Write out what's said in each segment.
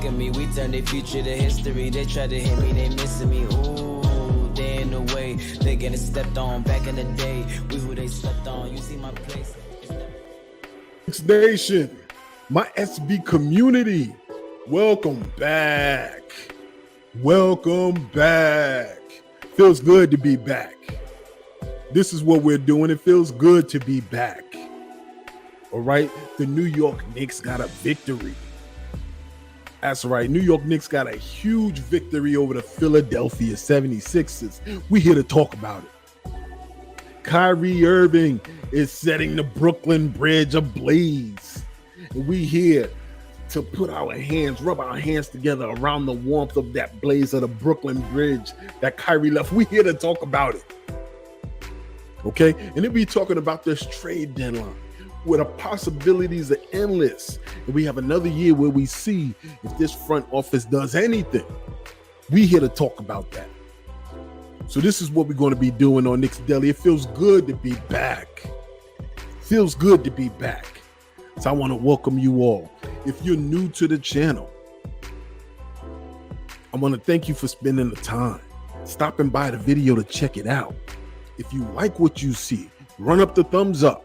at me. We turn their future to history. They try to hit me, they missing me. Ooh, they in the way. They getting stepped on back in the day. We who they slept on. You see my place. Knicks Nation, my SB community, welcome back. Welcome back. Feels good to be back. This is what we're doing. It feels good to be back. All right. The New York Knicks got a victory. That's right. New York Knicks got a huge victory over the Philadelphia 76ers. We're here to talk about it. Kyrie Irving is setting the Brooklyn Bridge ablaze. And we here to put our hands, rub our hands together around the warmth of that blaze of the Brooklyn Bridge that Kyrie left. We here to talk about it. Okay? And then we talking about this trade deadline where the possibilities are endless. And we have another year where we see if this front office does anything. We here to talk about that. So this is what we're going to be doing on Knicks Deli. It feels good to be back. Feels good to be back. So I want to welcome you all. If you're new to the channel, I want to thank you for spending the time, stopping by the video to check it out. If you like what you see, run up the thumbs up.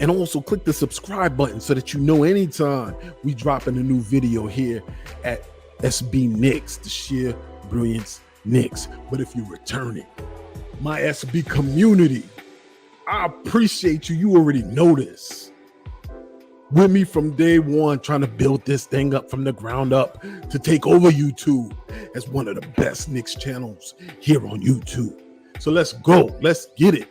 And also click the subscribe button so that you know anytime we drop in a new video here at SB Knicks, the sheer brilliance Knicks. But if you're returning, my SB community, I appreciate you. You already know this. With me from day one, trying to build this thing up from the ground up to take over YouTube as one of the best Knicks channels here on YouTube. So let's go. Let's get it.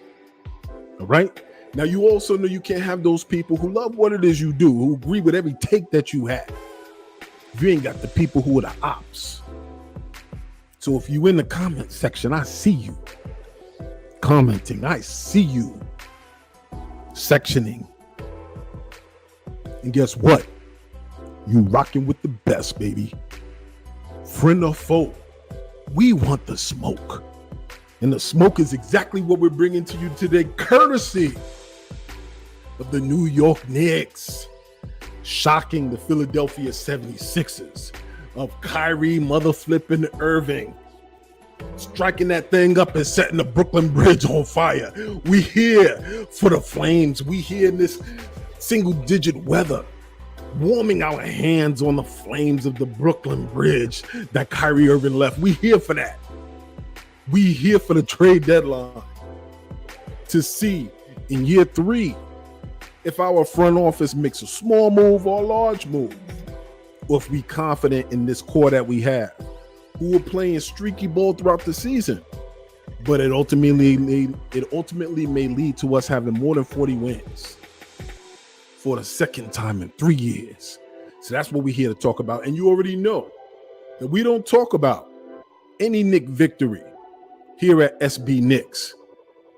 All right. Now, you also know you can't have those people who love what it is you do, who agree with every take that you have. You ain't got the people who are the ops. So if you in the comment section, I see you commenting. I see you sectioning. And guess what? You rocking with the best, baby. Friend or foe, we want the smoke. And the smoke is exactly what we're bringing to you today, courtesy of the New York Knicks, shocking the Philadelphia 76ers, of Kyrie mother flipping Irving, striking that thing up and setting the Brooklyn Bridge on fire. We here for the Flames. We here in this single digit weather, warming our hands on the flames of the Brooklyn Bridge that Kyrie Irving left. We here for that. We here for the trade deadline to see in year 3 if our front office makes a small move or a large move, or if we confident in this core that we have, who are playing streaky ball throughout the season. But it ultimately may lead to us having more than 40 wins for the second time in 3 years. So that's what we're here to talk about. And you already know that we don't talk about any Knick victory here at SB Knicks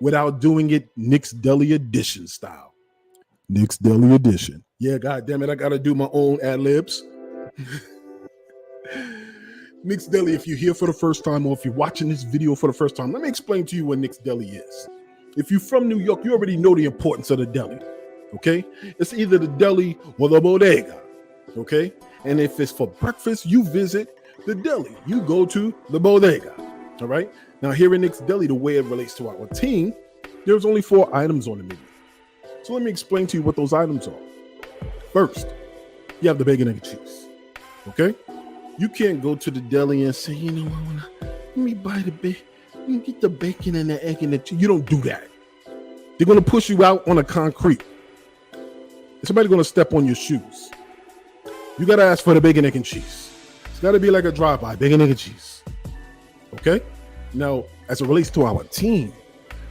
without doing it Knicks Deli edition style. Knicks Deli edition. Yeah, God damn it, I gotta do my own ad libs. Knicks Deli, if you're here for the first time or if you're watching this video for the first time, let me explain to you what Knicks Deli is. If you're from New York, you already know the importance of the deli, okay? It's either the deli or the bodega, okay? And if it's for breakfast, you visit the deli. You go to the bodega, all right? Now, here in Knicks Deli, the way it relates to our team, there's only 4 items on the menu. So let me explain to you what those items are. First, you have the bacon, egg, and cheese, okay? You can't go to the deli and say, you know, let me buy the bacon, let me get the bacon and the egg and the cheese. You don't do that. They're going to push you out on the concrete. Somebody's going to step on your shoes. You got to ask for the bacon, egg, and cheese. It's got to be like a drive-by, bacon, egg, and cheese, okay? Now, as it relates to our team,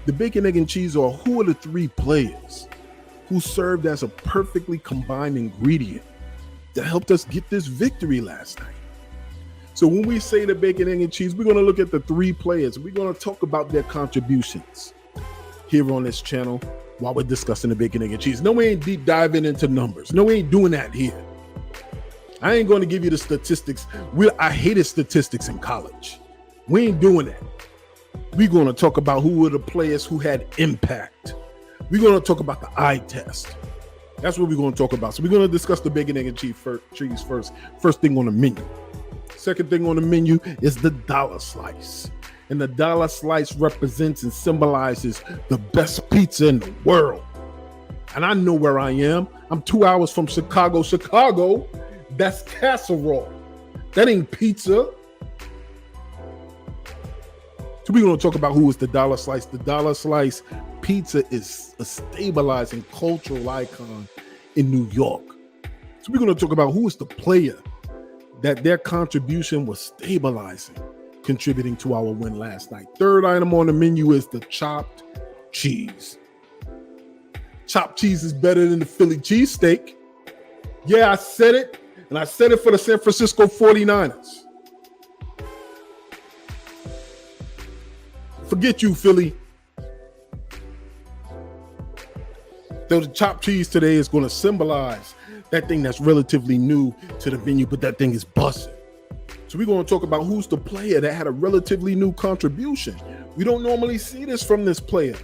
the bacon, egg, and cheese are who are the 3 players who served as a perfectly combined ingredient that helped us get this victory last night. So when we say the bacon, egg, and cheese, we're going to look at the 3 players. We're going to talk about their contributions here on this channel while we're discussing the bacon, egg, and cheese. No, we ain't deep diving into numbers. No, we ain't doing that here. I ain't going to give you the statistics. I hated statistics in college. We ain't doing that. We're going to talk about who were the players who had impact. We're going to talk about the eye test. That's what we're going to talk about. So we're going to discuss the bacon, egg, and cheese first. First thing on the menu. Second thing on the menu is the dollar slice. And the dollar slice represents and symbolizes the best pizza in the world. And I know where I am. I'm 2 hours from Chicago. Chicago, that's casserole. That ain't pizza. So we're going to talk about who is the dollar slice. The dollar slice pizza is a stabilizing cultural icon in New York. So we're going to talk about who is the player that their contribution was stabilizing, contributing to our win last night. Third item on the menu is the chopped cheese. Chopped cheese is better than the Philly cheesesteak. Yeah, I said it, and I said it for the San Francisco 49ers. Forget you, Philly. The chopped cheese today is going to symbolize that thing that's relatively new to the menu, but that thing is busting. So we're going to talk about who's the player that had a relatively new contribution. We don't normally see this from this player,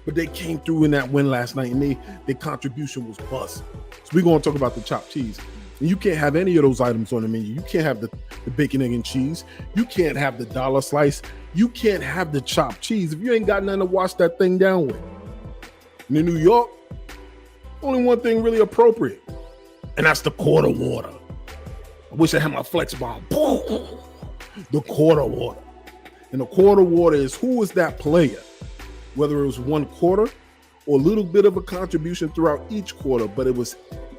but they came through in that win last night, and their contribution was busting. So we're going to talk about the chopped cheese. And you can't have any of those items on the menu. You can't have the bacon, egg, and cheese. You can't have the dollar slice. You can't have the chopped cheese if you ain't got nothing to wash that thing down with. And in New York, only one thing really appropriate, and that's the quarter water. I wish I had my flex bomb. The quarter water. And the quarter water is who is that player, whether it was one quarter or a little bit of a contribution throughout each quarter, but it was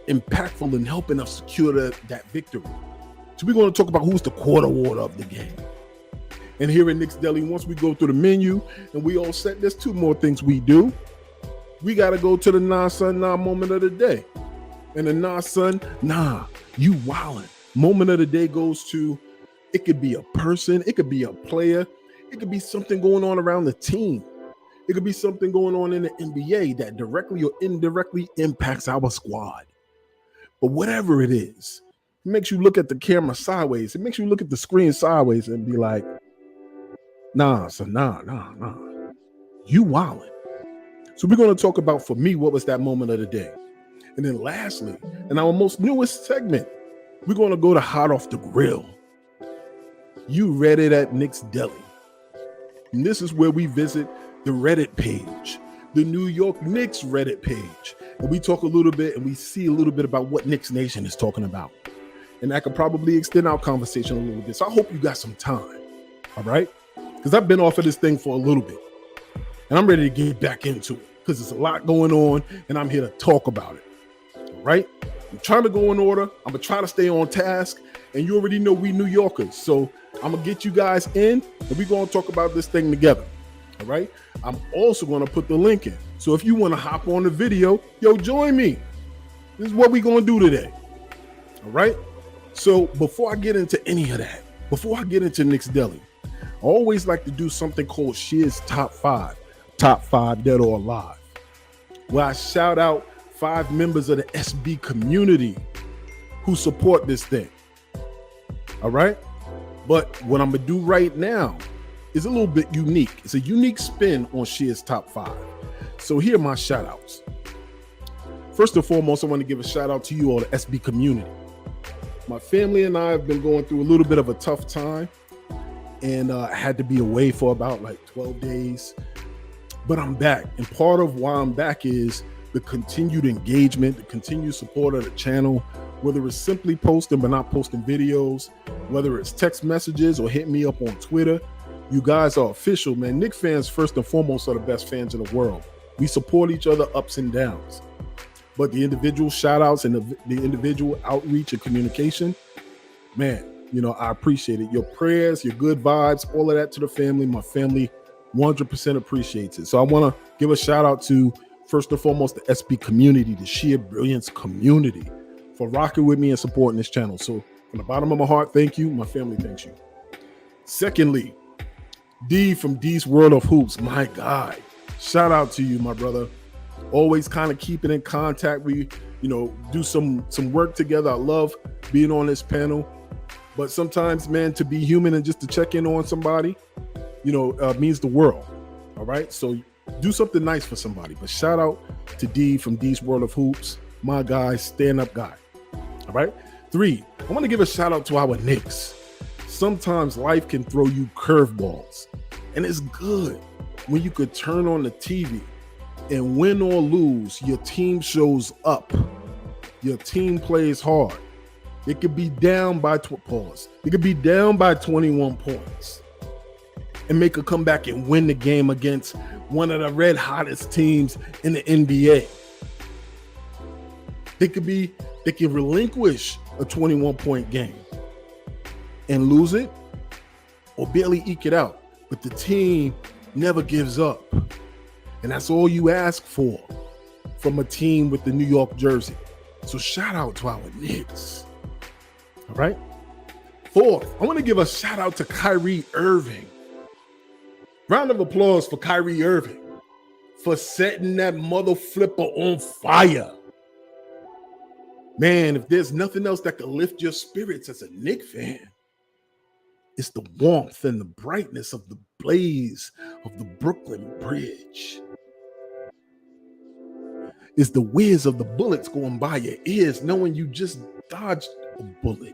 impactful in helping us secure that victory. So we're going to talk about who's the quarter water of the game. And here at Knicks Deli, once we go through the menu and we all set, there's two more things we do. We got to go to the nah son nah moment of the day. And the nah son nah, you wildin' moment of the day goes to, it could be a person, it could be a player, it could be something going on around the team. It could be something going on in the NBA that directly or indirectly impacts our squad. But whatever it is, it makes you look at the camera sideways. It makes you look at the screen sideways and be like, nah, son, nah. You wildin'. So we're going to talk about, for me, what was that moment of the day. And then lastly, in our most newest segment, we're going to go to Hot Off the Grill. You read it at Knicks Deli. And this is where we visit the Reddit page, the New York Knicks Reddit page. And we talk a little bit and we see a little bit about what Knicks Nation is talking about. And that could probably extend our conversation a little bit. So I hope you got some time. All right? Because I've been off of this thing for a little bit. And I'm ready to get back into it because there's a lot going on and I'm here to talk about it. All right? I'm trying to go in order. I'm going to try to stay on task. And you already know we New Yorkers. So I'm going to get you guys in and we're going to talk about this thing together. All right? I'm also going to put the link in. So if you want to hop on the video, yo, join me. This is what we're going to do today. All right? So before I get into any of that, before I get into Knicks Deli, I always like to do something called Shear's Top 5. Top 5 dead or alive. Where I shout out 5 members of the SB community who support this thing. All right? But what I'm going to do right now is a little bit unique. It's a unique spin on Shear's Top 5. So here are my shout outs. First and foremost, I want to give a shout out to you all, the SB community. My family and I have been going through a little bit of a tough time. And I had to be away for about like 12 days. But I'm back. And part of why I'm back is the continued engagement, the continued support of the channel, whether it's simply posting but not posting videos, whether it's text messages or hit me up on Twitter. You guys are official, man. Knicks fans, first and foremost, are the best fans in the world. We support each other ups and downs. But the individual shout outs and the individual outreach and communication, man, you know, I appreciate it. Your prayers, your good vibes, all of that to the family. My family 100% appreciates it. So I want to give a shout out to, first and foremost, the SB community, the Sheer Brilliance community, for rocking with me and supporting this channel. So from the bottom of my heart, thank you. My family thanks you. Secondly, D from D's World of Hoops, my guy. Shout out to you, my brother. Always kind of keeping in contact. We, you know, do some work together. I love being on this panel. But sometimes, man, to be human and just to check in on somebody, you know, means the world. All right. So do something nice for somebody. But shout out to D from D's World of Hoops. my guy, stand-up guy. All right. 3, I want to give a shout out to our Knicks. Sometimes life can throw you curveballs, and it's good when you could turn on the TV and win or lose, your team shows up. Your team plays hard. It could be down by It could be down by 21 points and make a comeback and win the game against one of the red hottest teams in the NBA. They can relinquish a 21-point game and lose it or barely eke it out. But the team never gives up. And that's all you ask for from a team with the New York jersey. So shout out to our Knicks. All right. 4th, I want to give a shout out to Kyrie Irving. Round of applause for Kyrie Irving for setting that mother flipper on fire. Man, if there's nothing else that can lift your spirits as a Knicks fan, it's the warmth and the brightness of the blaze of the Brooklyn Bridge. It's the whiz of the bullets going by your ears, knowing you just dodged a bullet.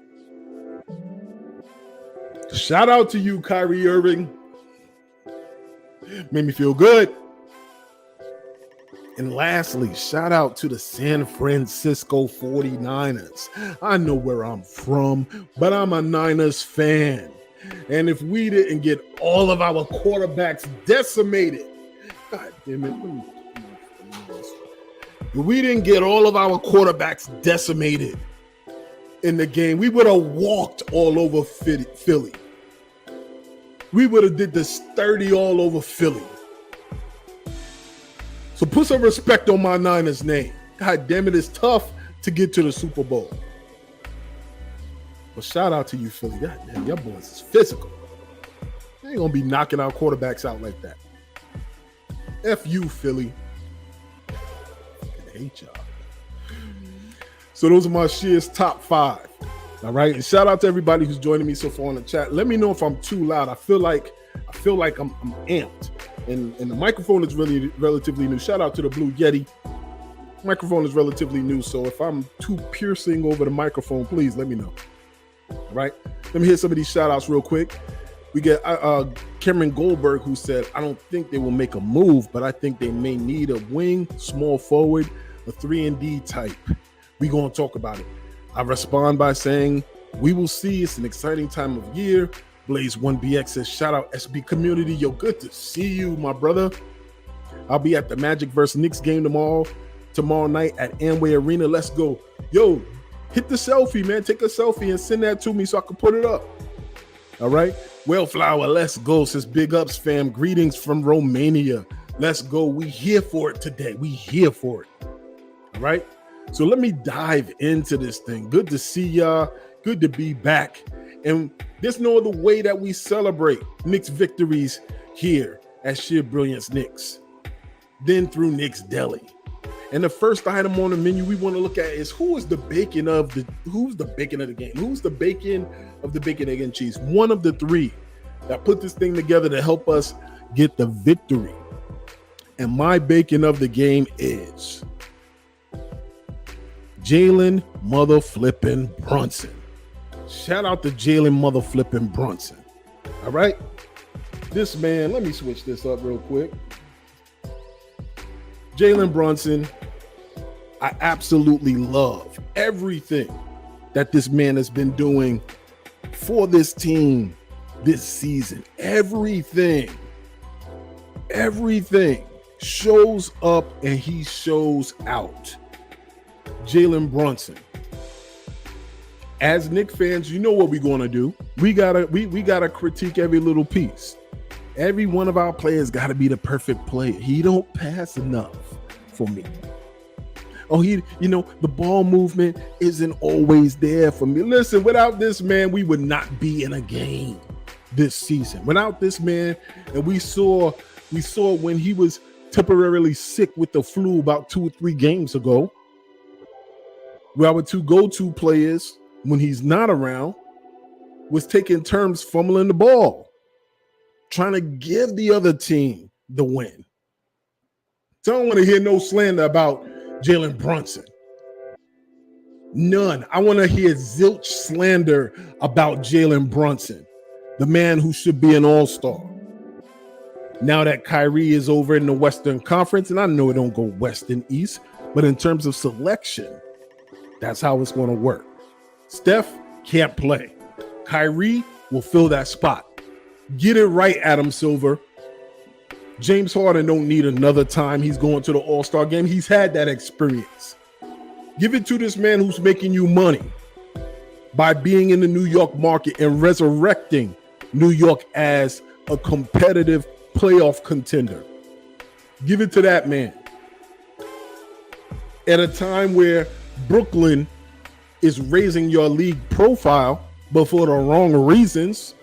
Shout out to you, Kyrie Irving. Made me feel good. And lastly, shout out to the San Francisco 49ers. I know where I'm from, but I'm a Niners fan. And if we didn't get all of our quarterbacks decimated, God damn it. If we didn't get all of our quarterbacks decimated in the game, we would have walked all over Philly. We would have did the sturdy all over Philly. So put some respect on my Niners name. God damn it, it's tough to get to the Super Bowl. But shout out to you, Philly. God damn, your boys is physical. They ain't gonna be knocking our quarterbacks out like that. F you, Philly. I hate y'all. So those are my Shears top 5. All right. And shout out to everybody who's joining me so far on the chat. Let me know if I'm too loud. I feel like I'm amped. And the microphone is really relatively new. Shout out to the Blue Yeti. Microphone is relatively new. So if I'm too piercing over the microphone, please let me know. All right. Let me hit some of these shout outs real quick. We get Cameron Goldberg, who said, I don't think they will make a move, but I think they may need a wing, small forward, a 3-and-D type. We going to talk about it. I respond by saying, we will see. It's an exciting time of year. Blaze1BX says, shout out SB community. Yo, good to see you, my brother. I'll be at the Magic vs. Knicks game tomorrow night at Amway Arena. Let's go. Yo, hit the selfie, man. Take a selfie and send that to me so I can put it up. All right. Wellflower, let's go. Says big ups, fam. Greetings from Romania. Let's go. We here for it today. We here for it. All right. So let me dive into this thing. Good to see y'all. Good to be back. And there's no other way that we celebrate Knicks victories here at Sheer Brilliance Knicks than through Knicks Deli. And the first item on the menu we want to look at is who's the bacon of the game? Who's the bacon of the bacon, egg, and cheese? One of the 3 that put this thing together to help us get the victory. And my bacon of the game is Jalen mother flipping Brunson. Shout out to Jalen mother flipping Brunson. All right. This man, let me switch this up real quick. Jalen Brunson, I absolutely love everything that this man has been doing for this team this season. Everything shows up and he shows out. Jalen Brunson. As Knicks fans, you know what we're going to do. We gotta critique every little piece. Every one of our players got to be the perfect player. He don't pass enough for me. Oh, the ball movement isn't always there for me. Listen, without this man, we would not be in a game this season. Without this man, and we saw when he was temporarily sick with the flu about 2 or 3 games ago, where our 2 go-to players, when he's not around, was taking turns fumbling the ball, trying to give the other team the win. So I don't want to hear no slander about Jalen Brunson. None. I want to hear zilch slander about Jalen Brunson, the man who should be an all-star. Now that Kyrie is over in the Western Conference, and I know it don't go west and east, but in terms of selection, that's how it's going to work. Steph can't play. Kyrie will fill that spot. Get it right, Adam Silver. James Harden don't need another time he's going to the All-Star game. He's had that experience. Give it to this man who's making you money by being in the New York market and resurrecting New York as a competitive playoff contender. Give it to that man. At a time where Brooklyn is raising your league profile, but for the wrong reasons.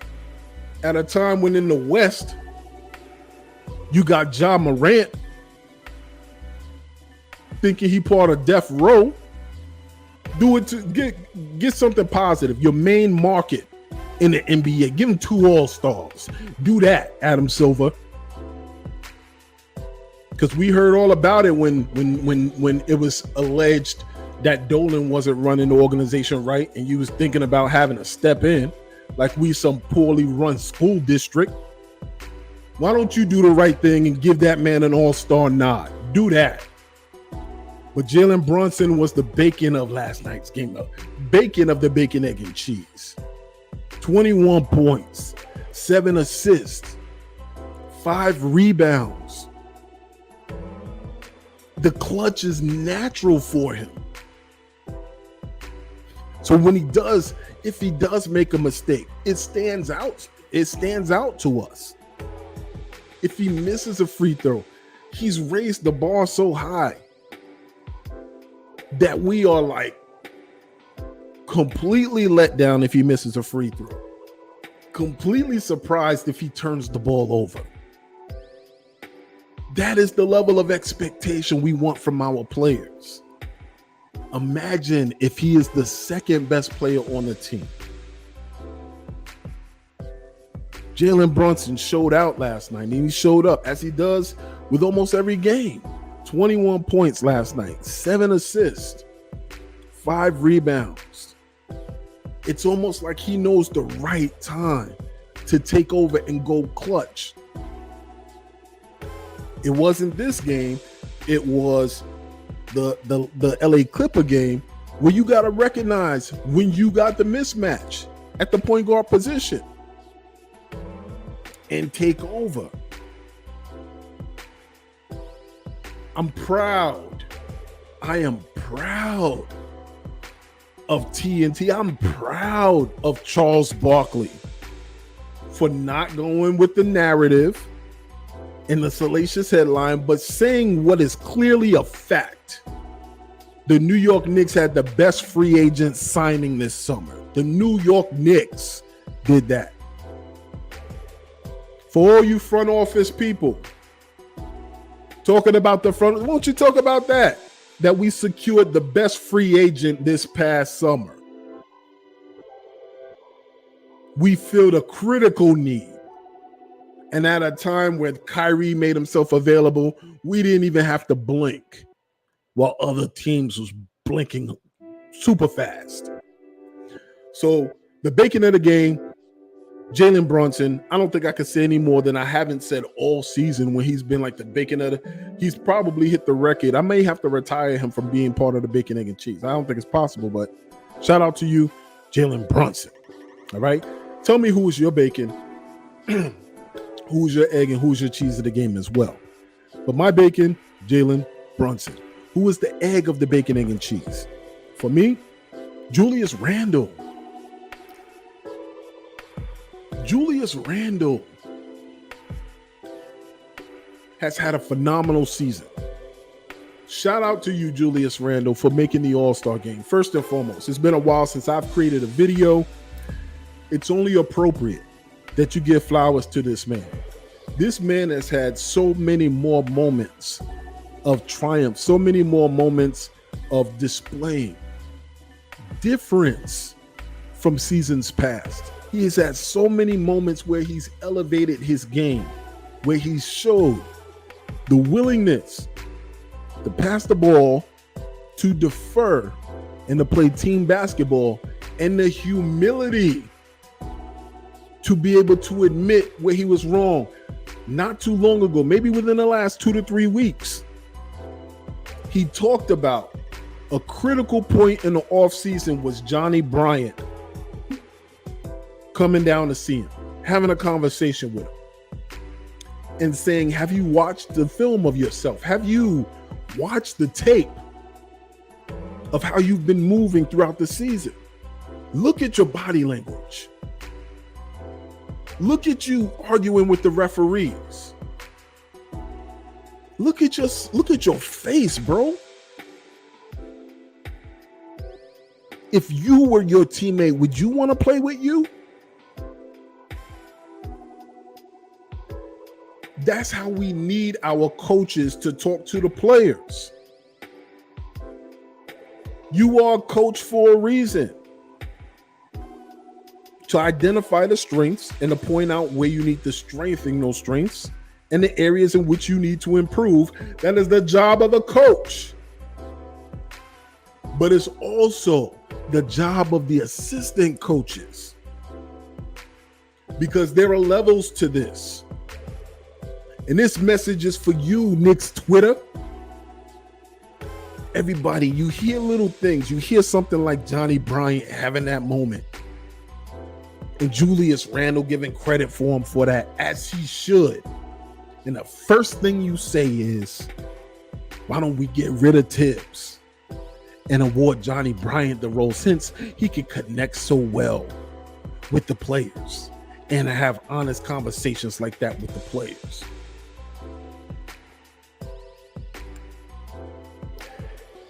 At a time when in the West, you got Ja Morant thinking he part of death row. Do it to get something positive. Your main market in the NBA. Give him 2 All-Stars. Do that, Adam Silver. Because we heard all about it when it was alleged that Dolan wasn't running the organization right, and you was thinking about having to step in, like we some poorly run school district. Why don't you do the right thing and give that man an all-star nod? Do that. But Jalen Brunson was the bacon of last night's game. Bacon of the bacon, egg, and cheese. 21 points, 7 assists, 5 rebounds. The clutch is natural for him. So when he does, if he does make a mistake, it stands out. It stands out to us. If he misses a free throw, he's raised the bar so high that we are like completely let down if he misses a free throw. Completely surprised if he turns the ball over. That is the level of expectation we want from our players. Imagine if he is the second best player on the team. Jalen Brunson showed out last night, and he showed up as he does with almost every game. 21 points last night, 7 assists, 5 rebounds. It's almost like he knows the right time to take over and go clutch. It wasn't this game. It was the LA Clipper game where you got to recognize when you got the mismatch at the point guard position and take over. I'm proud. I am proud of TNT. I'm proud of Charles Barkley for not going with the narrative in the salacious headline, but saying what is clearly a fact. The New York Knicks had the best free agent signing this summer. The New York Knicks did that. For all you front office people talking about the front, won't you talk about that? That we secured the best free agent this past summer. We filled a critical need. And at a time when Kyrie made himself available, we didn't even have to blink while other teams was blinking super fast. So the bacon of the game, Jalen Brunson, I don't think I could say any more than I haven't said all season when he's been like the bacon of the, he's probably hit the record. I may have to retire him from being part of the bacon, egg, and cheese. I don't think it's possible, but shout out to you, Jalen Brunson. All right? Tell me who is your bacon, who's your egg, and who's your cheese of the game as well. But my bacon, Jalen Brunson. Who is the egg of the bacon, egg, and cheese? For me, Julius Randle. Julius Randle has had a phenomenal season. Shout out to you, Julius Randle, for making the All-Star game. First and foremost, it's been a while since I've created a video. It's only appropriate that you give flowers to this man. This man has had so many more moments of triumph, so many more moments of displaying difference from seasons past. He has had so many moments where he's elevated his game, where he showed the willingness to pass the ball, to defer, and to play team basketball, and the humility to be able to admit where he was wrong not too long ago, maybe within the last 2 to 3 weeks. He talked about a critical point in the offseason was Johnny Bryant coming down to see him, having a conversation with him, and saying, have you watched the film of yourself? Have you watched the tape of how you've been moving throughout the season? Look at your body language. Look at you arguing with the referees. Look at your face, bro. If you were your teammate, would you want to play with you? That's how we need our coaches to talk to the players. You are a coach for a reason. To identify the strengths and to point out where you need to strengthen those strengths and the areas in which you need to improve. That is the job of the coach. But it's also the job of the assistant coaches, because there are levels to this. And this message is for you, Knicks Twitter. Everybody, you hear little things. You hear something like Johnny Bryant having that moment, and Julius Randle giving credit for him for that, as he should. And the first thing you say is, why don't we get rid of Tibbs and award Johnny Bryant the role, since he can connect so well with the players and have honest conversations like that with the players.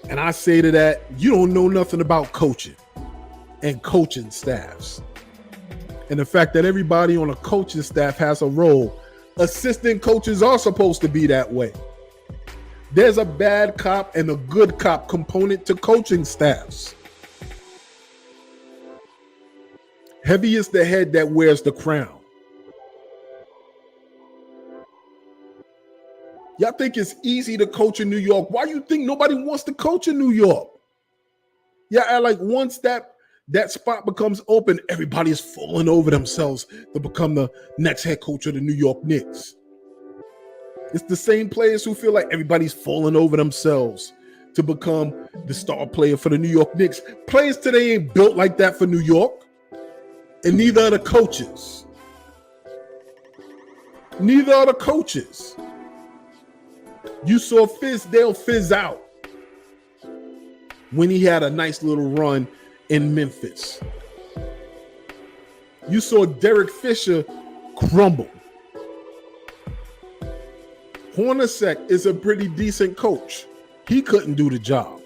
And I say to that, you don't know nothing about coaching and coaching staffs. And the fact that everybody on a coaching staff has a role. Assistant coaches are supposed to be that way. There's a bad cop and a good cop component to coaching staffs. Heavy is the head that wears the crown. Y'all think it's easy to coach in New York? Why do you think nobody wants to coach in New York? Yeah, like once that spot becomes open, everybody is falling over themselves to become the next head coach of the New York Knicks. It's the same players who feel like everybody's falling over themselves to become the star player for the New York Knicks. Players today ain't built like that for New York, and neither are the coaches. Neither are the coaches. You saw Fizdale fizz out when he had a nice little run in Memphis. You saw Derek Fisher crumble. Hornacek is a pretty decent coach. He couldn't do the job.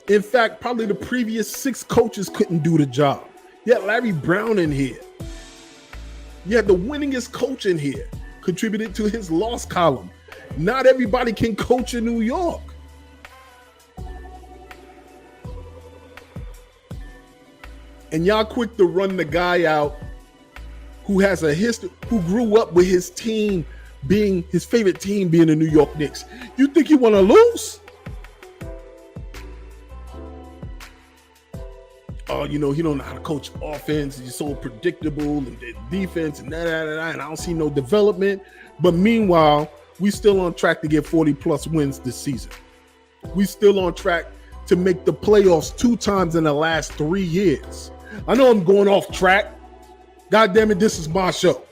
In fact, probably the previous 6 coaches couldn't do the job. You had Larry Brown in here. You had the winningest coach in here, contributed to his loss column. Not everybody can coach in New York. And y'all quick to run the guy out who has a history, who grew up with his team being his favorite team being the New York Knicks. You think you want to lose? Oh, he don't know how to coach offense. He's so predictable, and defense and and I don't see no development. But meanwhile, we still on track to get 40 plus wins this season. We still on track to make the playoffs 2 times in the last 3 years. I know I'm going off track. God damn it, this is my show.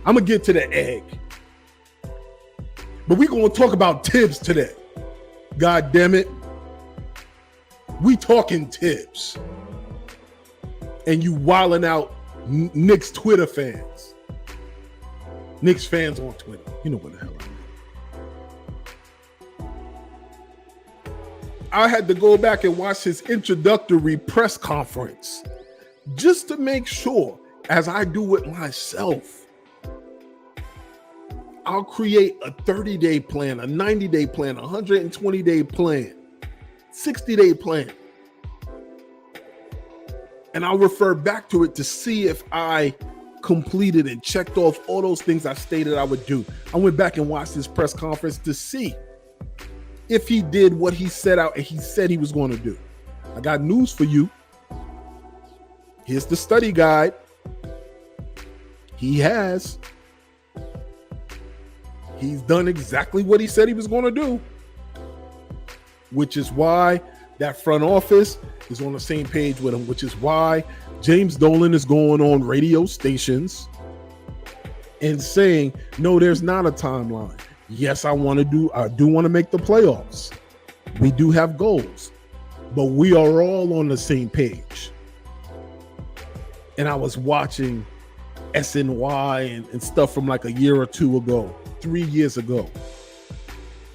I'm going to get to the egg. But we're going to talk about Tibbs today. God damn it. We talking Tibbs. And you wilding out Knicks Twitter fans. Knicks fans on Twitter. You know what the hell I mean. I had to go back and watch his introductory press conference just to make sure, as I do with myself, I'll create a 30-day plan, a 90-day plan, a 120-day plan, 60-day plan. And I'll refer back to it to see if I completed and checked off all those things I stated I would do. I went back and watched this press conference to see if he did what he set out and he said he was going to do. I got news for you. Here's the study guide. He has. He's done exactly what he said he was going to do, which is why that front office is on the same page with him, which is why James Dolan is going on radio stations and saying, no, there's not a timeline. Yes, I do want to make the playoffs. We do have goals, but we are all on the same page. And I was watching SNY and stuff from like a year or two ago, 3 years ago.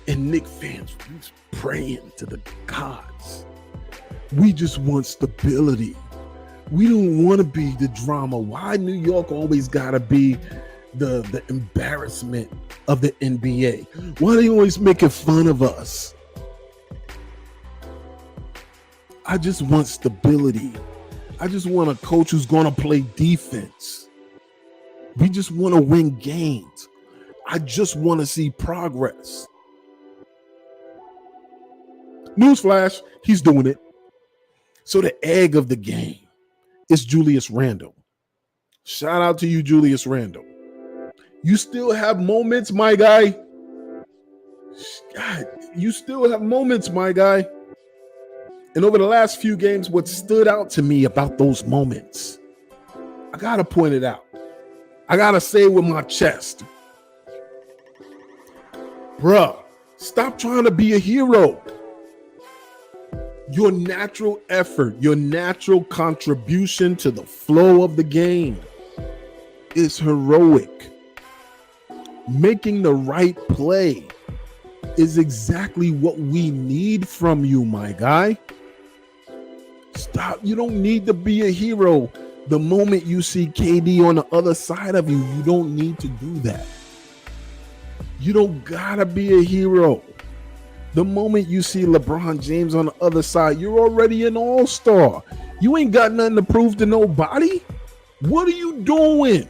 And Knicks fans was praying to the gods. We just want stability. We don't want to be the drama. Why New York always got to be the embarrassment of the NBA? Why are they always making fun of us? I just want stability. I just want a coach who's going to play defense. We just want to win games. I just want to see progress. Newsflash, he's doing it. So the egg of the game is Julius Randle. Shout out to you, Julius Randle. You still have moments, my guy. God, you still have moments, my guy. And over the last few games, what stood out to me about those moments, I got to point it out. I got to say it with my chest. Bruh, stop trying to be a hero. Your natural effort, your natural contribution to the flow of the game is heroic. Making the right play is exactly what we need from you, my guy. Stop. You don't need to be a hero. The moment you see KD on the other side of you, you don't need to do that. You don't gotta be a hero. The moment you see LeBron James on the other side, you're already an all-star. You ain't got nothing to prove to nobody. What are you doing?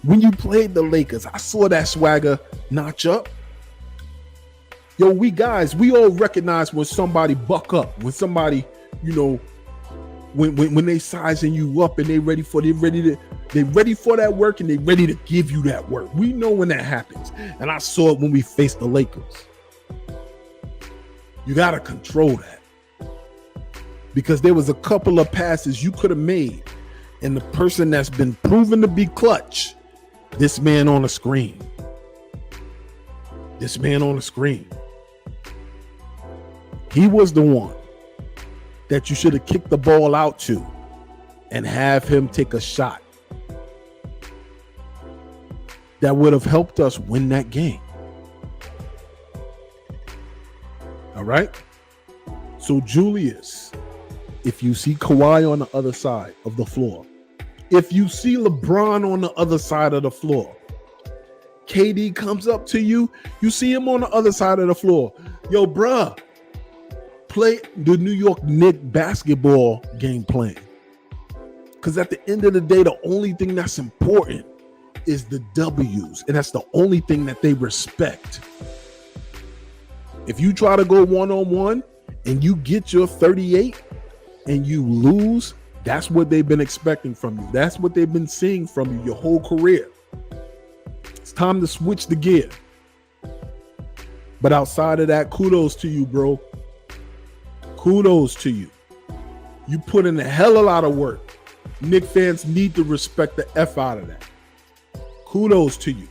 When you played the Lakers, I saw that swagger notch up. Yo, we all recognize when somebody buck up, when somebody, when they sizing you up and they ready for that work and they ready to give you that work. We know when that happens. And I saw it when we faced the Lakers. You got to control that. Because there was a couple of passes you could have made, and the person that's been proven to be clutch, this man on the screen. This man on the screen. He was the one that you should have kicked the ball out to and have him take a shot that would have helped us win that game. All right? So Julius, if you see Kawhi on the other side of the floor, if you see LeBron on the other side of the floor, KD comes up to you, you see him on the other side of the floor. Yo, bruh, play the New York Knicks basketball game plan. Because at the end of the day, the only thing that's important is the W's. And that's the only thing that they respect. If you try to go one-on-one and you get your 38 and you lose, that's what they've been expecting from you. That's what they've been seeing from you your whole career. It's time to switch the gear. But outside of that, kudos to you, bro. Kudos to you. You put in a hell of a lot of work. Knicks fans need to respect the F out of that. Kudos to you.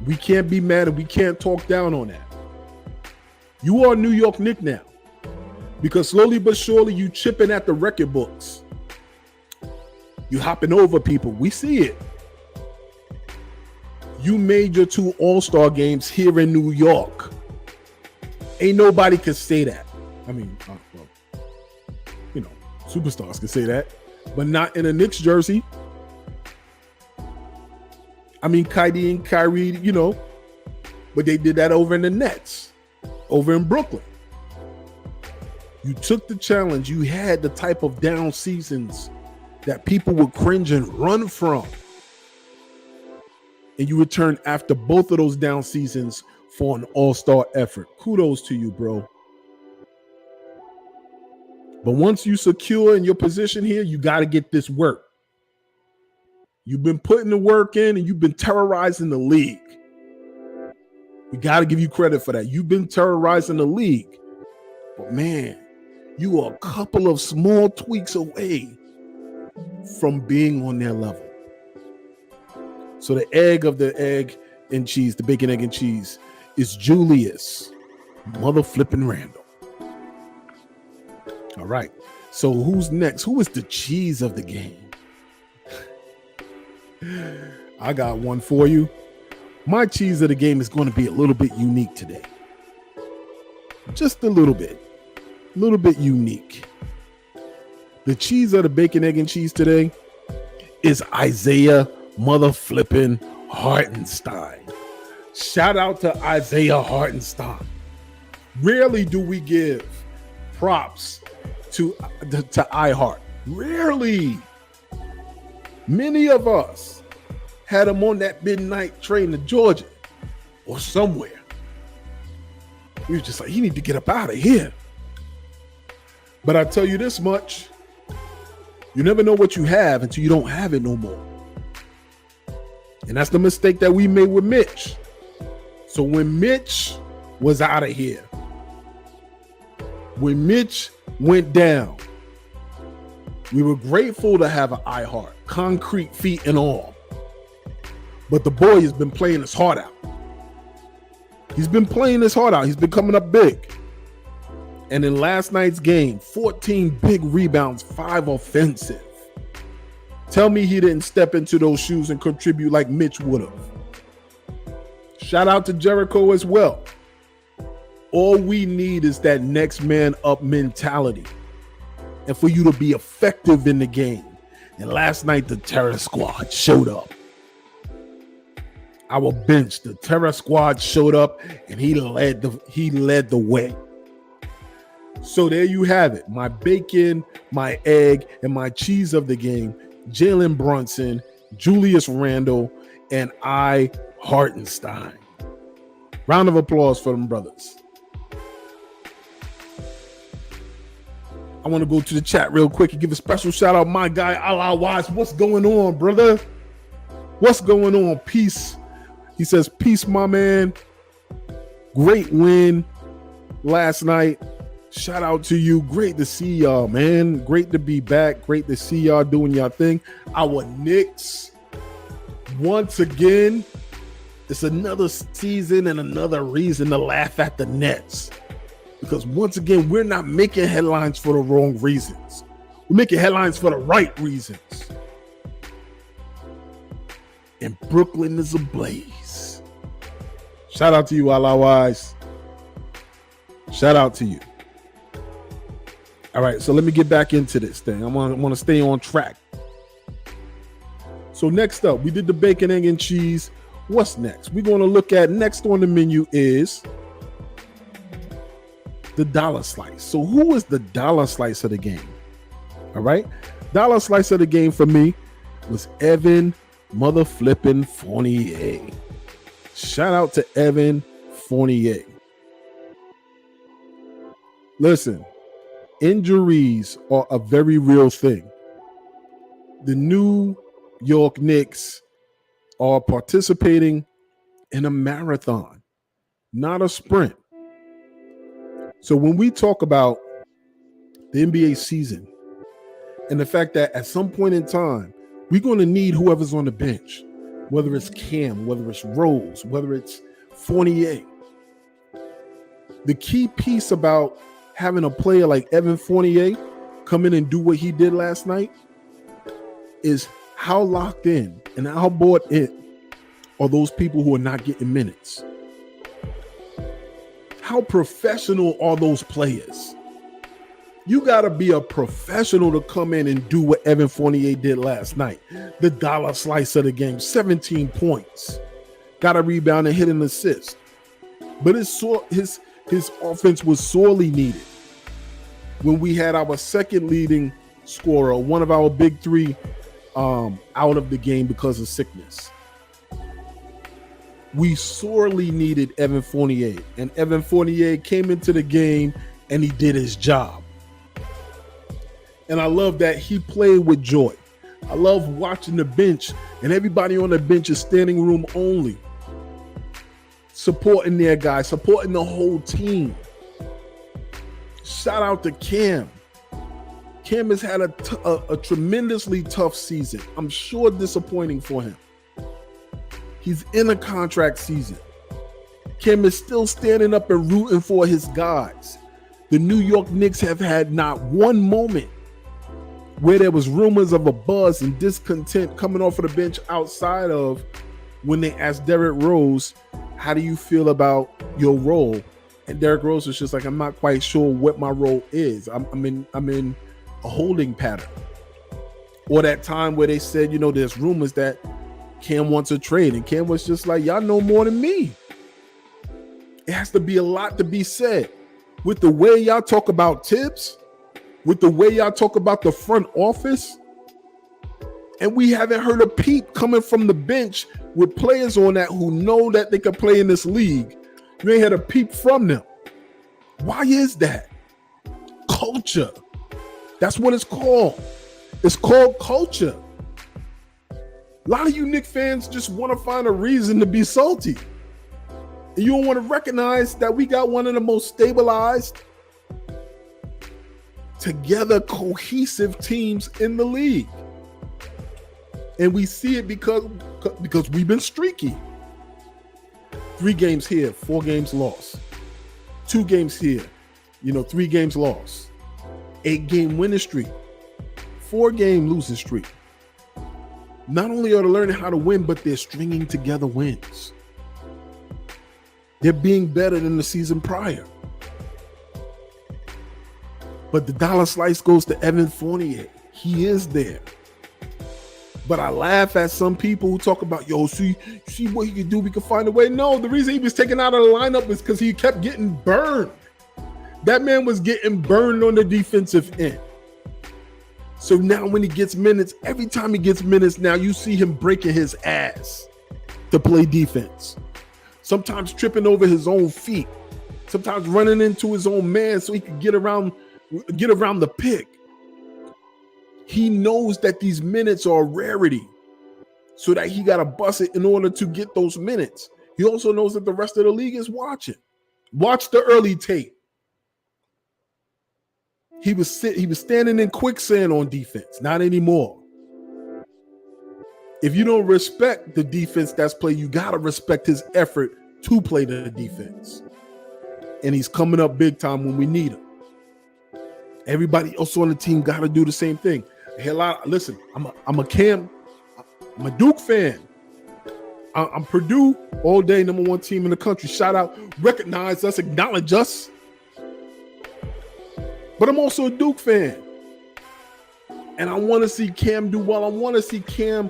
We can't be mad and we can't talk down on that. You are New York Knicks now. Because slowly but surely you chipping at the record books. You hopping over people. We see it. You made your 2 All-Star games here in New York. Ain't nobody could say that. I mean, superstars can say that, but not in a Knicks jersey. I mean, KD and Kyrie, but they did that over in the Nets, over in Brooklyn. You took the challenge. You had the type of down seasons that people would cringe and run from. And you returned after both of those down seasons for an all-star effort. Kudos to you, bro. But once you secure in your position here, you got to get this work. You've been putting the work in and you've been terrorizing the league. We got to give you credit for that. You've been terrorizing the league. But man, you are a couple of small tweaks away from being on their level. So the egg of the egg and cheese, the bacon, egg, and cheese, is Julius Mother Flippin' Randle. All right. So who's next? Who is the cheese of the game? I got one for you. My cheese of the game is going to be a little bit unique today. Just a little bit. A little bit unique. The cheese of the bacon, egg, and cheese today is Isaiah Mother Flippin' Hartenstein. Shout out to Isaiah Hartenstein. Rarely do we give props to iHeart. Rarely. Many of us had him on that midnight train to Georgia or somewhere. We were just like, he need to get up out of here. But I tell you this much, you never know what you have until you don't have it no more. And that's the mistake that we made with Mitch. So when Mitch was out of here, when Mitch went down, we were grateful to have an iHeart, concrete feet and all. But the boy has been playing his heart out. He's been playing his heart out. He's been coming up big. And in last night's game, 14 big rebounds, 5 offensive. Tell me he didn't step into those shoes and contribute like Mitch would have. Shout out to Jericho as well. All we need is that next man up mentality and for you to be effective in the game. And last night, the Terror Squad showed up. Our bench, the Terror Squad showed up and he led the way. So there you have it. My bacon, my egg, and my cheese of the game, Jalen Brunson, Julius Randle, and I Hartenstein. Round of applause for them brothers. I want to go to the chat real quick and give a special shout out. My guy, Allah Wise. What's going on, brother? What's going on? Peace. He says, peace, my man. Great win last night. Shout out to you. Great to see y'all, man. Great to be back. Great to see y'all doing y'all thing. Our Knicks, once again, it's another season and another reason to laugh at the Nets. Because once again, we're not making headlines for the wrong reasons. We're making headlines for the right reasons. And Brooklyn is ablaze. Shout out to you, Allah Wise. Shout out to you. All right, so let me get back into this thing. I want to stay on track. So next up, we did the bacon, egg, and cheese. What's next? We're going to look at next on the menu is the dollar slice. So who is the dollar slice of the game? All right. Dollar slice of the game for me was Evan Mother Flippin' Fournier. Shout out to Evan Fournier. Listen, injuries are a very real thing. The New York Knicks are participating in a marathon, not a sprint. So when we talk about the NBA season and the fact that at some point in time, we're going to need whoever's on the bench, whether it's Cam, whether it's Rose, whether it's Fournier. The key piece about having a player like Evan Fournier come in and do what he did last night is how locked in and how bought in are those people who are not getting minutes. How professional are those players? You got to be a professional to come in and do what Evan Fournier did last night. The dollar slice of the game, 17 points. Got a rebound and hit an assist. But his offense was sorely needed when we had our second leading scorer, one of our big three, out of the game because of sickness. we sorely needed Evan Fournier, and Evan Fournier came into the game and he did his job. And I love that he played with joy. I love watching the bench, and everybody on the bench is standing room only, supporting their guys, supporting the whole team. Shout out to Cam. Cam has had a tremendously tough season. I'm sure disappointing for him. He's in a contract season. Cam is still standing up and rooting for his guys. The New York Knicks have had not one moment where there was rumors of a buzz and discontent coming off of the bench outside of when they asked Derrick Rose, how do you feel about your role? And Derrick Rose was just like, I'm not quite sure what my role is. I'm in a holding pattern. Or that time where they said, you know, there's rumors that Cam wants a trade, and Cam was just like, y'all know more than me. It has to be a lot to be said. With the way y'all talk about Tibbs, with the way y'all talk about the front office, and we haven't heard a peep coming from the bench with players on that who know that they can play in this league. You ain't had a peep from them. Why is that? Culture. That's what it's called. It's called culture. A lot of you Knicks fans just want to find a reason to be salty. And you don't want to recognize that we got one of the most stabilized, together, cohesive teams in the league. And we see it because we've been streaky. 3 games here, 4 games lost. 2 games here, 3 games lost. 8-game winning streak. 4-game losing streak. Not only are they learning how to win, but they're stringing together wins. They're being better than the season prior. But the dollar slice goes to Evan Fournier. He is there. But I laugh at some people who talk about, see what he can do. We can find a way. No, the reason he was taken out of the lineup is because he kept getting burned. That man was getting burned on the defensive end. So now when he gets minutes, every time he gets minutes, now you see him breaking his ass to play defense. Sometimes tripping over his own feet. Sometimes running into his own man so he can get around the pick. He knows that these minutes are a rarity, so that he got to bust it in order to get those minutes. He also knows that the rest of the league is watching. Watch the early tape. He was standing in quicksand on defense. Not anymore. If you don't respect the defense that's played, you got to respect his effort to play the defense. And he's coming up big time when we need him. Everybody else on the team got to do the same thing. Listen, I'm a Duke fan. I'm Purdue all day, #1 team in the country. Shout out, recognize us, acknowledge us. But I'm also a Duke fan. And I want to see Cam do well. I want to see Cam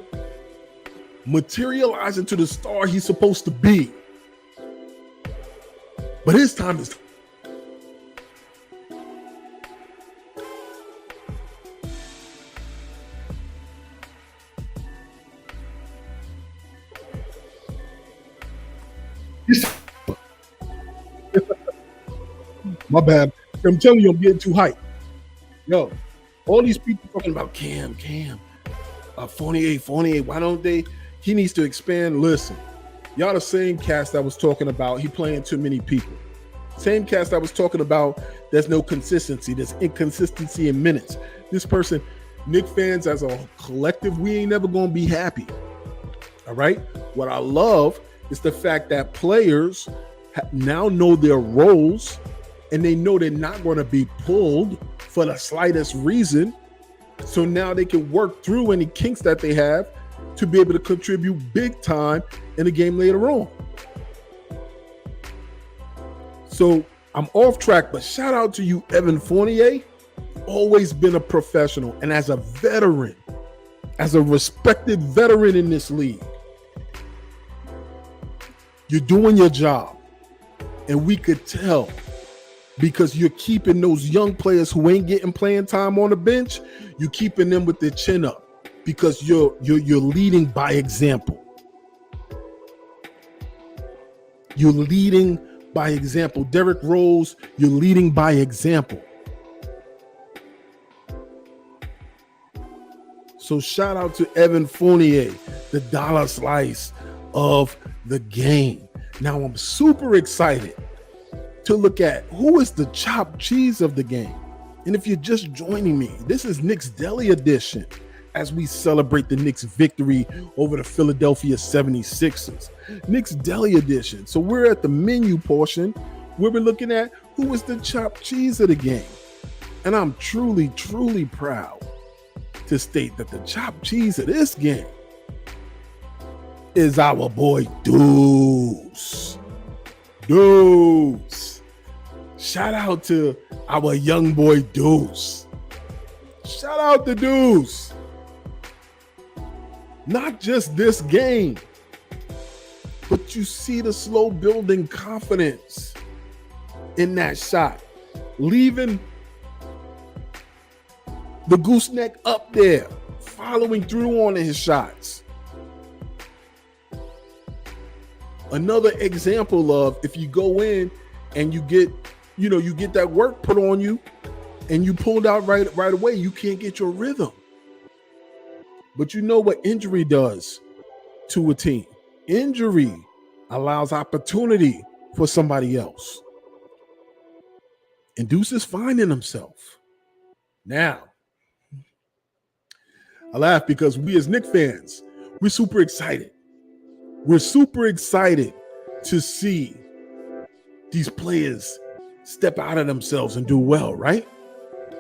materialize into the star he's supposed to be. But his time is... My bad. I'm telling you, I'm getting too hyped. Yo, all these people talking about Cam, Fournier, why don't they? He needs to expand. Listen, y'all the same cast I was talking about. He playing too many people. Same cast I was talking about. There's no consistency. There's inconsistency in minutes. This person, Knicks fans as a collective, we ain't never going to be happy. All right? What I love is the fact that players now know their roles, and they know they're not going to be pulled for the slightest reason. So now they can work through any kinks that they have to be able to contribute big time in the game later on. So I'm off track, but shout out to you, Evan Fournier. Always been a professional. And as a veteran, as a respected veteran in this league, you're doing your job. And we could tell, because you're keeping those young players who ain't getting playing time on the bench, you're keeping them with their chin up because you're leading by example. You're leading by example. Derrick Rose, you're leading by example. So shout out to Evan Fournier, the dollar slice of the game. Now I'm super excited to look at who is the chopped cheese of the game. And if you're just joining me, this is Knicks Deli edition as we celebrate the Knicks victory over the Philadelphia 76ers. Knicks Deli edition. So we're at the menu portion where we're looking at who is the chopped cheese of the game. And I'm truly, truly proud to state that the chopped cheese of this game is our boy Deuce. Deuce. Shout out to our young boy Deuce. Shout out to Deuce. Not just this game, but you see the slow building confidence in that shot, leaving the gooseneck up there, following through on his shots. Another example of if you go in and you get that work put on you and you pulled out right away, you can't get your rhythm. But you know what injury does to a team? Injury allows opportunity for somebody else. And Deuce is finding himself. Now, I laugh because we as Knicks fans, we're super excited. We're super excited to see these players step out of themselves and do well, right?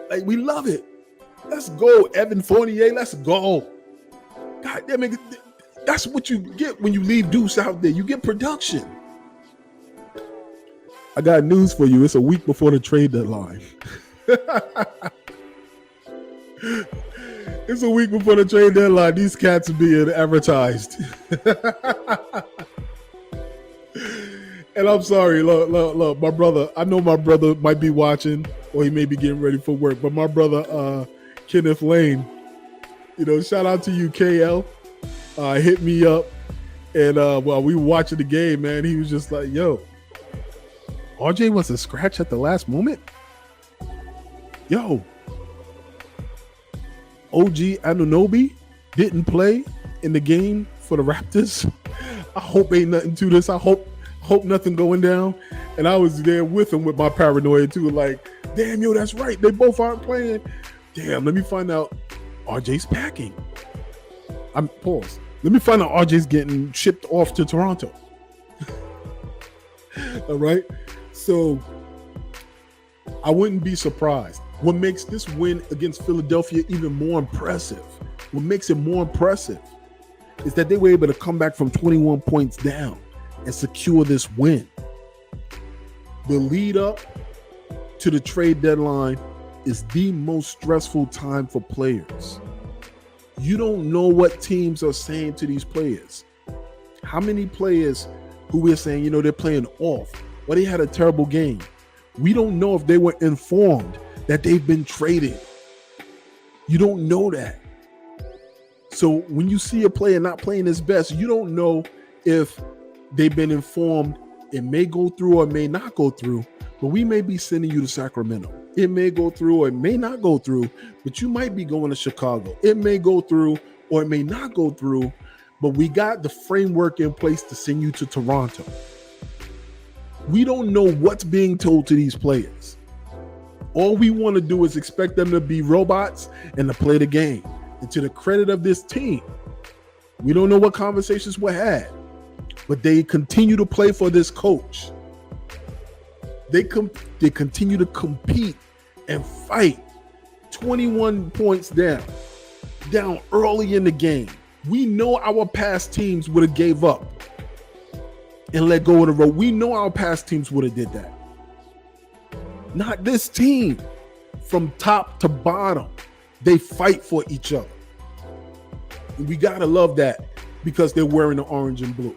Like, we love it. Let's go, Evan Fournier. Let's go. God damn it. That's what you get when you leave Deuce out there. You get production. I got news for you. It's a week before the trade deadline. It's a week before the trade deadline. These cats are being advertised. And I'm sorry, look, my brother, I know my brother might be watching or he may be getting ready for work, but my brother, Kenneth Lane, shout out to you, KL, hit me up. And while we were watching the game, man, he was just like, yo, RJ was a scratch at the last moment. Yo, OG Anunoby didn't play in the game for the Raptors. I hope ain't nothing to this. I hope nothing going down. And I was there with him with my paranoia too. Like, damn, yo, that's right. They both aren't playing. Damn, let me find out RJ's packing. Pause. Let me find out RJ's getting shipped off to Toronto. All right. So I wouldn't be surprised. What makes this win against Philadelphia even more impressive, what makes it more impressive is that they were able to come back from 21 points down and secure this win. The lead up to the trade deadline is the most stressful time for players. You don't know what teams are saying to these players. How many players who we're saying, they're playing off or they had a terrible game. We don't know if they were informed that they've been traded. You don't know that. So when you see a player not playing his best, you don't know if they've been informed. It may go through or it may not go through, but we may be sending you to Sacramento. It may go through or it may not go through, but you might be going to Chicago. It may go through or it may not go through, but we got the framework in place to send you to Toronto. We don't know what's being told to these players. All we want to do is expect them to be robots and to play the game. And to the credit of this team, we don't know what conversations were had, but they continue to play for this coach. They continue to compete and fight. 21 points down early in the game. We know our past teams would have gave up and let go of the road. We know our past teams would have did that. Not this team. From top to bottom, they fight for each other. And we gotta love that because they're wearing the orange and blue.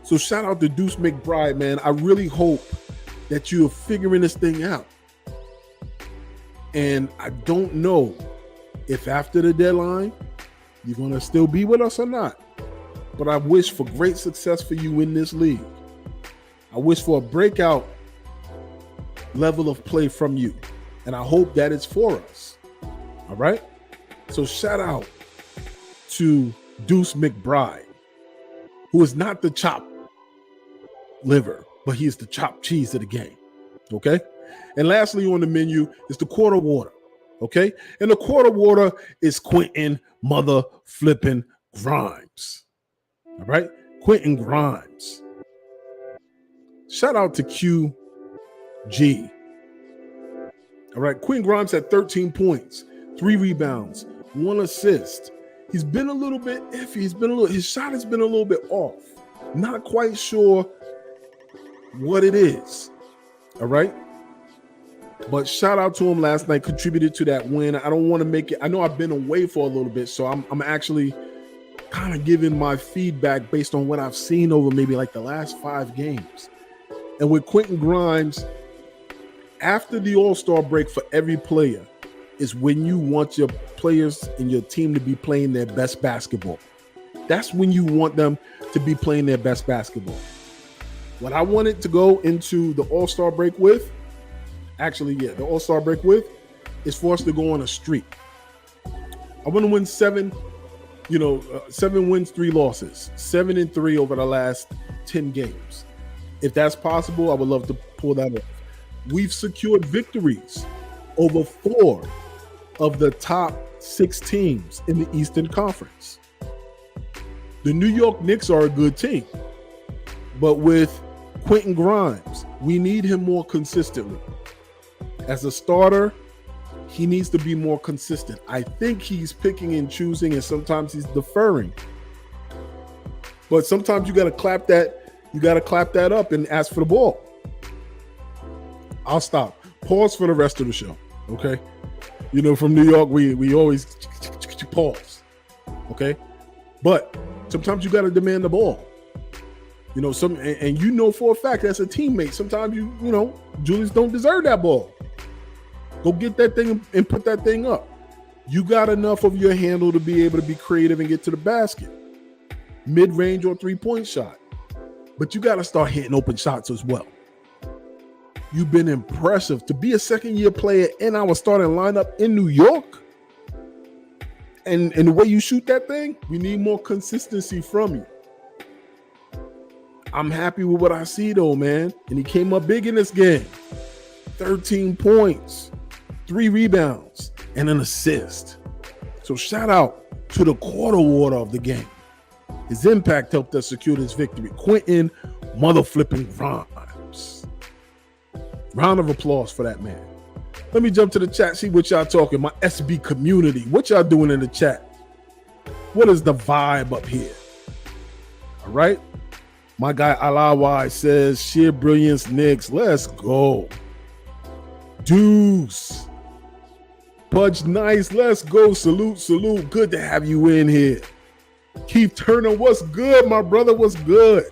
So shout out to Deuce McBride, man. I really hope that you're figuring this thing out. And I don't know if after the deadline, you're gonna still be with us or not. But I wish for great success for you in this league. I wish for a breakout level of play from you. And I hope that it's for us. All right? So shout out to Deuce McBride, who is not the chopped liver, but he is the chopped cheese of the game. Okay? And lastly on the menu is the quarter water. Okay? And the quarter water is Quentin mother flipping Grimes. All right? Quentin Grimes. Shout out to QG. All right, Quentin Grimes had 13 points, 3 rebounds, 1 assist. He's been a little bit iffy. His shot has been a little bit off. Not quite sure what it is. All right. But shout out to him last night, contributed to that win. I don't want to make it. I know I've been away for a little bit, so I'm actually kind of giving my feedback based on what I've seen over maybe like the last 5 games. And with Quentin Grimes, after the All-Star break for every player is when you want your players and your team to be playing their best basketball. That's when you want them to be playing their best basketball. What I wanted to go into the All-Star break with, the All-Star break with, is for us to go on a streak. I want to win 7 wins, 3 losses, 7-3 over the last 10 games. If that's possible, I would love to pull that off. We've secured victories over 4 of the top 6 teams in the Eastern Conference. The New York Knicks are a good team, but with Quentin Grimes, we need him more consistently. As a starter, he needs to be more consistent. I think he's picking and choosing, and sometimes he's deferring. But sometimes you got to clap that up and ask for the ball. I'll stop. Pause for the rest of the show, okay? You know, from New York, we always pause, okay? But sometimes you got to demand the ball. You know, and you know for a fact as a teammate, sometimes you know, Julius don't deserve that ball. Go get that thing and put that thing up. You got enough of your handle to be able to be creative and get to the basket. Mid-range or 3-point shot. But you got to start hitting open shots as well. You've been impressive to be a second-year player in our starting lineup in New York. And the way you shoot that thing, we need more consistency from you. I'm happy with what I see, though, man. And he came up big in this game. 13 points, 3 rebounds, and an assist. So shout out to the quarter water of the game. His impact helped us secure this victory. Quentin mother-flipping Grimes. Round of applause for that man. Let me jump to the chat, see what y'all talking. My SB community. What y'all doing in the chat? What is the vibe up here? All right. My guy Alawai says, sheer brilliance, Knicks. Let's go. Deuce. Pudge nice. Let's go. Salute, salute. Good to have you in here. Keith Turner, what's good, my brother? What's good?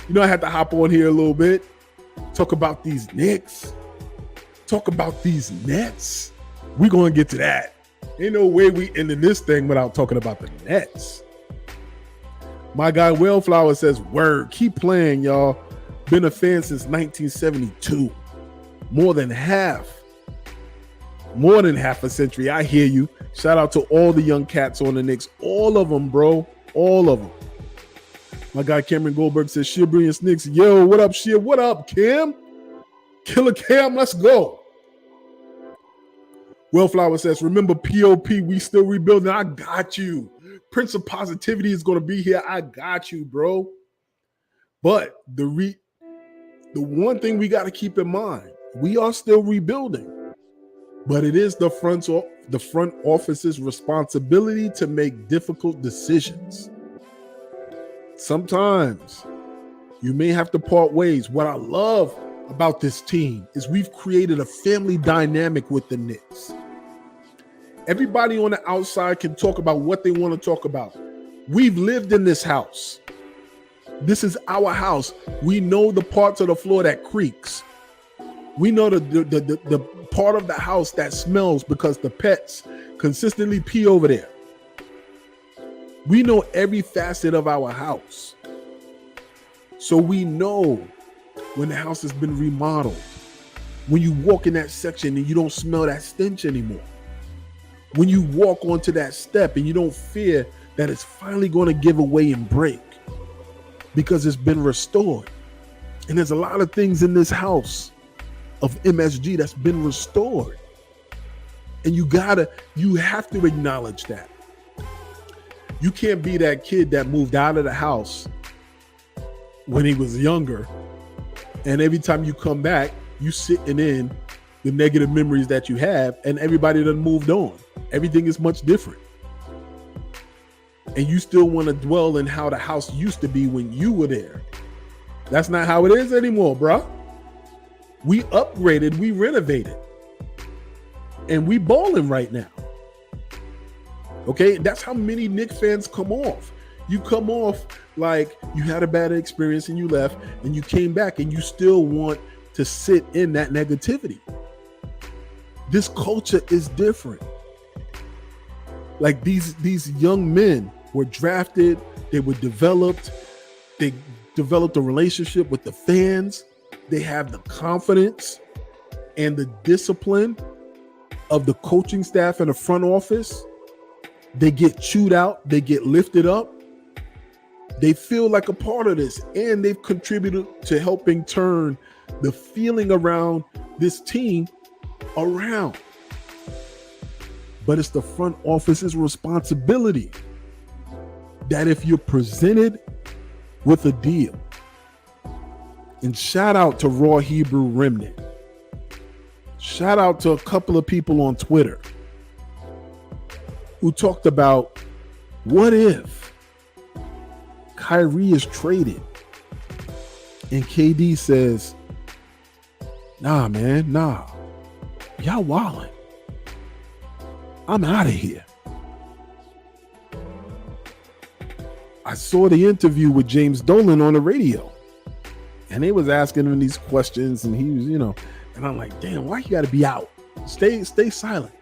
You know, I had to hop on here a little bit. Talk about these Knicks. Talk about these Nets. We're going to get to that. Ain't no way we ending this thing without talking about the Nets. My guy Wellflower says, word, keep playing, y'all. Been a fan since 1972. More than half a century. I hear you. Shout out to all the young cats on the Knicks. All of them, bro. All of them. My guy Cameron Goldberg says, sheer brilliance Knicks. Yo, what up, Sheer? What up, Kim? Killer Cam, let's go. Wellflower says, remember POP, we still rebuilding. I got you. Prince of Positivity is going to be here. I got you, bro. But the one thing we got to keep in mind, we are still rebuilding. But it is the front office's responsibility to make difficult decisions. Sometimes you may have to part ways. What I love about this team is we've created a family dynamic with the Knicks. Everybody on the outside can talk about what they want to talk about. We've lived in this house. This is our house. We know the parts of the floor that creaks. We know the part of the house that smells because the pets consistently pee over there. We know every facet of our house. So we know when the house has been remodeled, when you walk in that section and you don't smell that stench anymore, when you walk onto that step and you don't fear that it's finally going to give away and break because it's been restored. And there's a lot of things in this house of MSG that's been restored. And you have to acknowledge that. You can't be that kid that moved out of the house when he was younger, and every time you come back, you sitting in the negative memories that you have, and everybody done moved on. Everything is much different. And you still want to dwell in how the house used to be when you were there. That's not how it is anymore, bro. We upgraded, we renovated, and we balling right now. Okay, that's how many Knicks fans come off. You come off like you had a bad experience and you left, and you came back and you still want to sit in that negativity. This culture is different. Like these young men were drafted, they were developed, they developed a relationship with the fans, they have the confidence and the discipline of the coaching staff and the front office. They get chewed out, they get lifted up. They feel like a part of this, and they've contributed to helping turn the feeling around this team around. But it's the front office's responsibility that if you're presented with a deal, and shout out to Raw Hebrew Remnant, shout out to a couple of people on Twitter who talked about what if Kyrie is traded and KD says, nah, man, nah, y'all wildin'. I'm out of here. I saw the interview with James Dolan on the radio, and they was asking him these questions, and he was, and I'm like, damn, why you got to be out? Stay silent.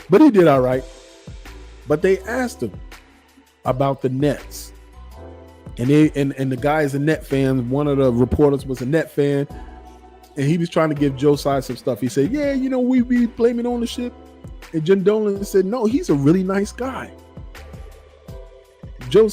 But he did all right. But they asked him about the Nets, and the guy is a Net fan. One of the reporters was a Net fan, and he was trying to give Joe Tsai some stuff. He said, yeah, we be blaming ownership. And Jim Dolan said, no, he's a really nice guy. Joe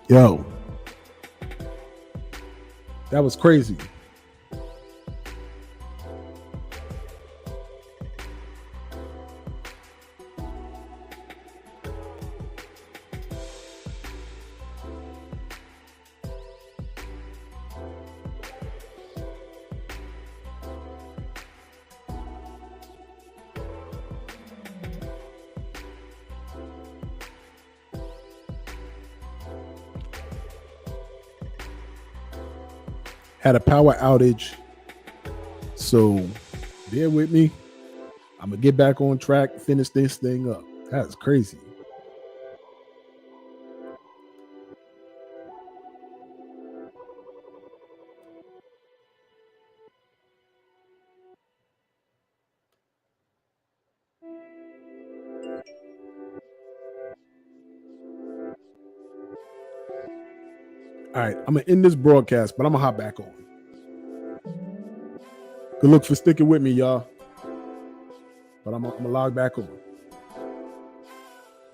Yo, that was crazy. Had a power outage, so bear with me. I'm gonna get back on track, finish this thing up. That's crazy. All right, I'm gonna end this broadcast, but I'm gonna hop back on. Good luck for sticking with me, y'all. But I'm gonna log back on.